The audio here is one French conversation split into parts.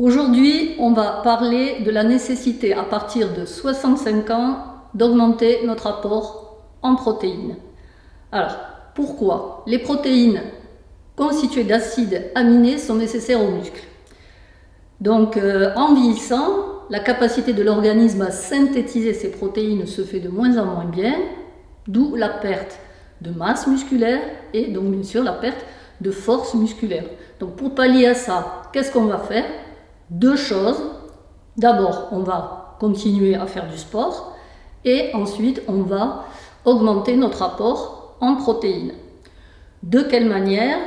Aujourd'hui, on va parler de la nécessité à partir de 65 ans d'augmenter notre apport en protéines. Alors, pourquoi? Les protéines constituées d'acides aminés sont nécessaires aux muscles. Donc, en vieillissant, la capacité de l'organisme à synthétiser ces protéines se fait de moins en moins bien, d'où la perte de masse musculaire et donc bien sûr la perte de force musculaire. Donc pour pallier à ça, qu'est-ce qu'on va faire? Deux choses. D'abord, on va continuer à faire du sport et ensuite, on va augmenter notre apport en protéines. De quelle manière?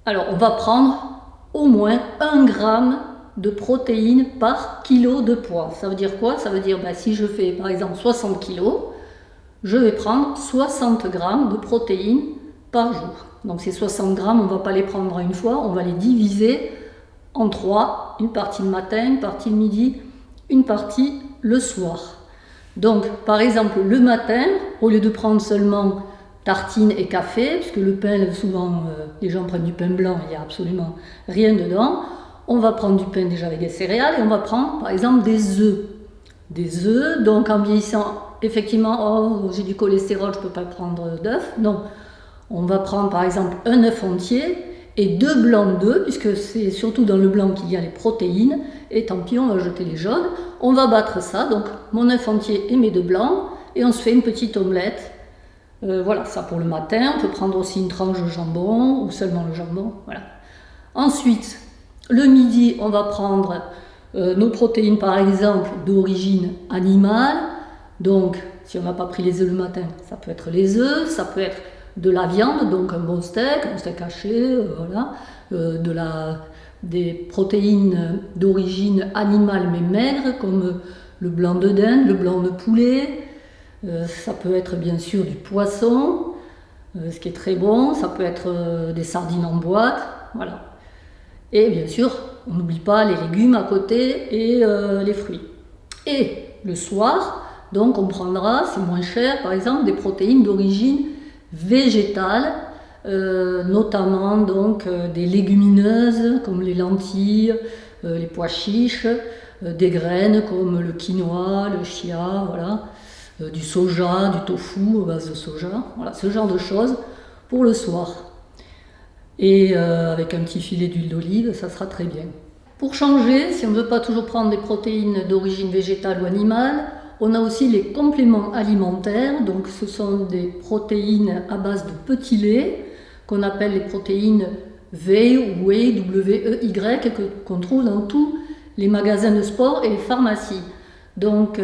Alors, on va prendre au moins 1 gramme de protéines par kilo de poids. Ça veut dire quoi? Ça veut dire si je fais par exemple 60 kg, je vais prendre 60 grammes de protéines par jour. Donc ces 60 grammes, on ne va pas les prendre une fois, on va les diviser en 3, une partie le matin, une partie le midi, une partie le soir. Donc par exemple le matin, au lieu de prendre seulement tartines et café, puisque le pain, souvent les gens prennent du pain blanc, il n'y a absolument rien dedans, on va prendre du pain déjà avec des céréales et on va prendre par exemple des œufs. Des œufs, donc en vieillissant, effectivement, j'ai du cholestérol, je ne peux pas prendre d'œufs. Non, on va prendre par exemple un œuf entier et 2 blancs d'œufs, puisque c'est surtout dans le blanc qu'il y a les protéines, et tant pis, on va jeter les jaunes. On va battre ça, donc mon œuf entier et mes 2 blancs, et on se fait une petite omelette. Voilà, ça pour le matin. On peut prendre aussi une tranche de jambon, ou seulement le jambon, voilà. Ensuite, le midi, on va prendre nos protéines par exemple d'origine animale. Donc si on n'a pas pris les œufs le matin, ça peut être les œufs, ça peut être de la viande, donc un bon steak haché, voilà, des protéines d'origine animale mais maigres comme le blanc de dinde, le blanc de poulet, ça peut être bien sûr du poisson, ce qui est très bon, ça peut être des sardines en boîte, voilà. Et bien sûr, on n'oublie pas les légumes à côté et les fruits. Et le soir, donc on prendra, c'est moins cher, par exemple des protéines d'origine végétale, notamment donc des légumineuses comme les lentilles, les pois chiches, des graines comme le quinoa, le chia, voilà, du soja, du tofu à base de soja, voilà, ce genre de choses pour le soir. Et avec un petit filet d'huile d'olive, ça sera très bien. Pour changer, si on ne veut pas toujours prendre des protéines d'origine végétale ou animale, on a aussi les compléments alimentaires. Donc ce sont des protéines à base de petits laits, qu'on appelle les protéines Whey, W-E-Y, qu'on trouve dans tous les magasins de sport et les pharmacies. Donc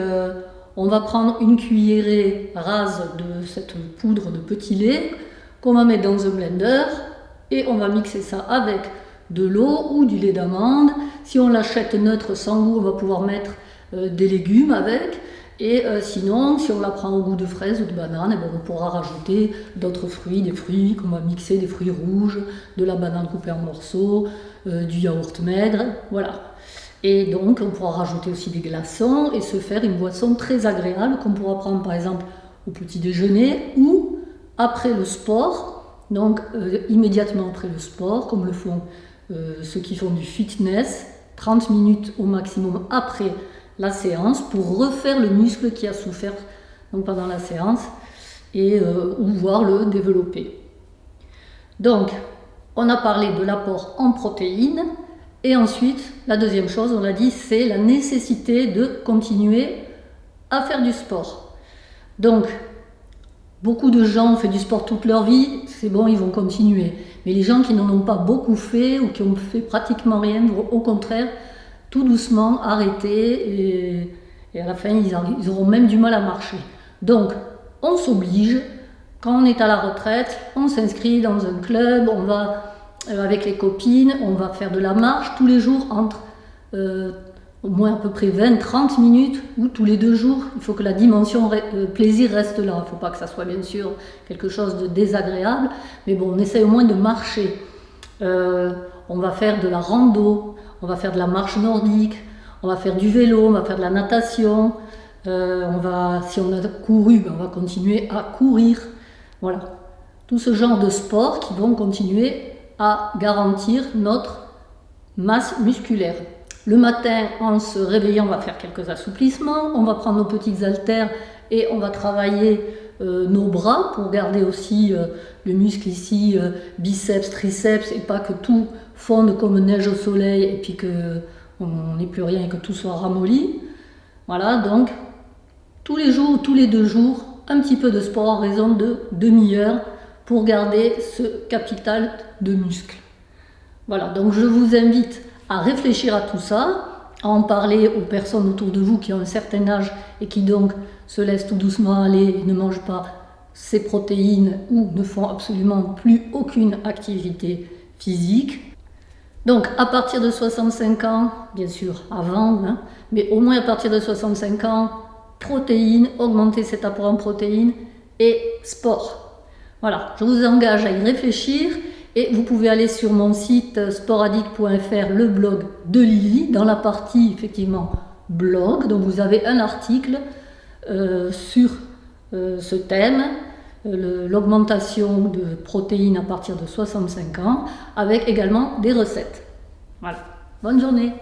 on va prendre une cuillerée rase de cette poudre de petits laits qu'on va mettre dans un blender, et on va mixer ça avec de l'eau ou du lait d'amande. Si on l'achète neutre sans goût, on va pouvoir mettre des légumes avec. Et sinon, si on la prend au goût de fraise ou de banane, on pourra rajouter d'autres fruits, des fruits qu'on va mixer, des fruits rouges, de la banane coupée en morceaux, du yaourt maigre, voilà. Et donc on pourra rajouter aussi des glaçons et se faire une boisson très agréable qu'on pourra prendre par exemple au petit déjeuner ou après le sport. Donc immédiatement après le sport, comme le font ceux qui font du fitness, 30 minutes au maximum après la séance pour refaire le muscle qui a souffert donc, pendant la séance et ou voir le développer. Donc on a parlé de l'apport en protéines et ensuite la deuxième chose, on l'a dit, c'est la nécessité de continuer à faire du sport. Donc beaucoup de gens ont fait du sport toute leur vie, c'est bon, ils vont continuer. Mais les gens qui n'en ont pas beaucoup fait ou qui ont fait pratiquement rien, vont au contraire, tout doucement arrêter et à la fin, ils auront même du mal à marcher. Donc, on s'oblige, quand on est à la retraite, on s'inscrit dans un club, on va avec les copines, on va faire de la marche tous les jours entre au moins à peu près 20-30 minutes ou tous les 2 jours. Il faut que la dimension plaisir reste là. Il ne faut pas que ça soit bien sûr quelque chose de désagréable, mais bon, on essaie au moins de marcher. On va faire de la rando, on va faire de la marche nordique, on va faire du vélo, on va faire de la natation, si on a couru, on va continuer à courir. Voilà, tout ce genre de sports qui vont continuer à garantir notre masse musculaire. Le matin, en se réveillant, on va faire quelques assouplissements, on va prendre nos petits haltères et on va travailler nos bras pour garder aussi le muscle ici, biceps, triceps, et pas que tout fonde comme neige au soleil et puis qu'on n'ait plus rien et que tout soit ramolli. Voilà, donc tous les jours ou tous les 2 jours, un petit peu de sport à raison de demi-heure pour garder ce capital de muscles. Voilà, donc je vous invite à réfléchir à tout ça, à en parler aux personnes autour de vous qui ont un certain âge et qui donc se laissent tout doucement aller et ne mangent pas ces protéines ou ne font absolument plus aucune activité physique. Donc à partir de 65 ans, bien sûr avant, mais au moins à partir de 65 ans, protéines, augmenter cet apport en protéines et sport. Voilà, je vous engage à y réfléchir. Et vous pouvez aller sur mon site sportaddict.fr, le blog de Lily, dans la partie effectivement blog, donc vous avez un article sur ce thème, l'augmentation de protéines à partir de 65 ans, avec également des recettes. Voilà, bonne journée.